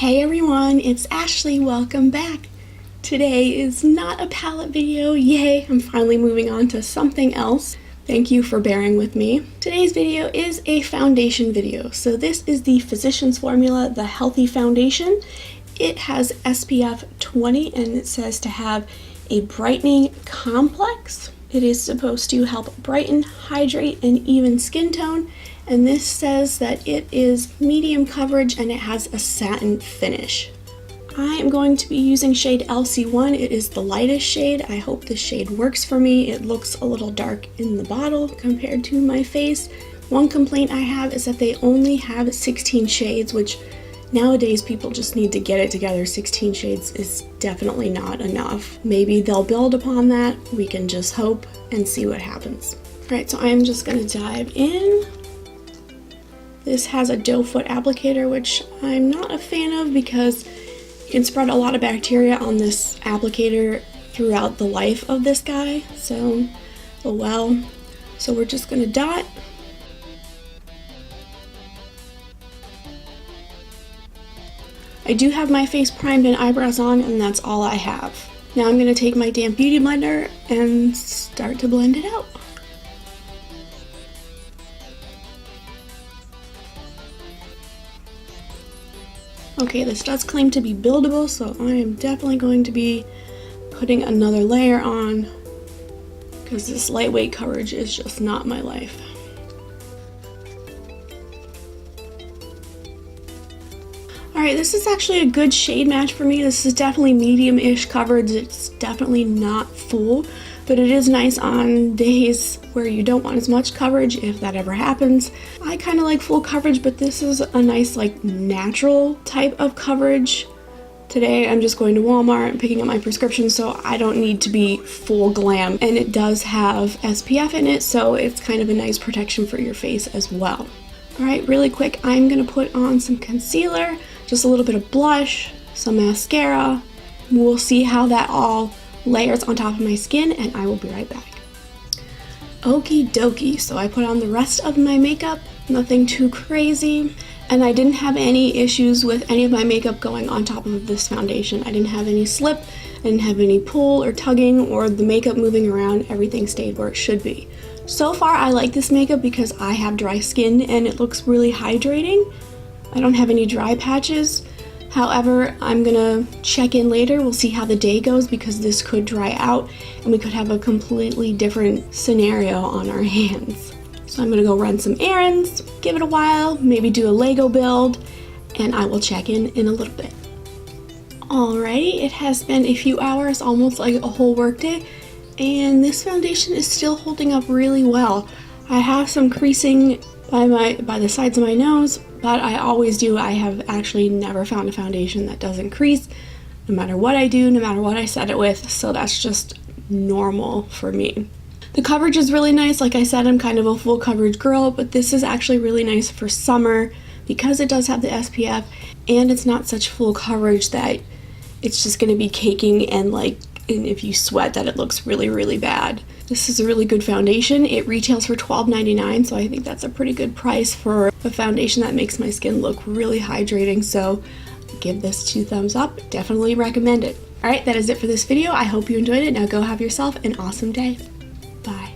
Hey everyone, it's Ashley. Welcome back. Today is not a palette video. Yay, I'm finally moving on to something else. Thank you for bearing with me. Today's video is a foundation video. So this is the Physicians Formula, the Healthy Foundation. It has SPF 20 and it says to have a brightening complex. It is supposed to help brighten, hydrate, and even skin tone. And this says that it is medium coverage and it has a satin finish. I am going to be using shade LC1. It is the lightest shade. I hope this shade works for me. It looks a little dark in the bottle compared to my face. One complaint I have is that they only have 16 shades, which nowadays people just need to get it together. 16 shades is definitely not enough. Maybe they'll build upon that. We can just hope and see what happens. All right, so I'm just gonna dive in. This has a doe foot applicator, which I'm not a fan of because you can spread a lot of bacteria on this applicator throughout the life of this guy. So, oh well. So we're just gonna dot. I do have my face primed and eyebrows on, and that's all I have. Now I'm gonna take my damp beauty blender and start to blend it out. Okay, this does claim to be buildable, so I am definitely going to be putting another layer on because this lightweight coverage is just not my life. Alright, this is actually a good shade match for me. This is definitely medium-ish coverage. It's definitely not full, but it is nice on days where you don't want as much coverage, if that ever happens. I kind of like full coverage, but this is a nice, like, natural type of coverage. Today I'm just going to Walmart and picking up my prescription, so I don't need to be full glam. And it does have SPF in it, so it's kind of a nice protection for your face as well. Alright, really quick, I'm gonna put on some concealer, just a little bit of blush, some mascara. We'll see how that all layers on top of my skin, and I will be right back. Okie dokie, so I put on the rest of my makeup, nothing too crazy, and I didn't have any issues with any of my makeup going on top of this foundation. I didn't have any slip, I didn't have any pull or tugging or the makeup moving around. Everything stayed where it should be. So far I like this makeup because I have dry skin and it looks really hydrating. I don't have any dry patches. However, I'm gonna check in later. We'll see how the day goes because this could dry out and we could have a completely different scenario on our hands. So I'm gonna go run some errands, give it a while, maybe do a Lego build, and I will check in a little bit. Alrighty, it has been a few hours, almost like a whole workday, and this foundation is still holding up really well. I have some creasing by the sides of my nose, but I always do. I have actually never found a foundation that doesn't crease, no matter what I do, no matter what I set it with, so that's just normal for me. The coverage is really nice. Like I said, I'm kind of a full coverage girl, but this is actually really nice for summer because it does have the SPF and it's not such full coverage that it's just gonna be caking and if you sweat that it looks really, really bad. This is a really good foundation. It retails for $12.99, so I think that's a pretty good price for a foundation that makes my skin look really hydrating. So give this 2 thumbs up. Definitely recommend it. Alright, that is it for this video. I hope you enjoyed it. Now go have yourself an awesome day. Bye.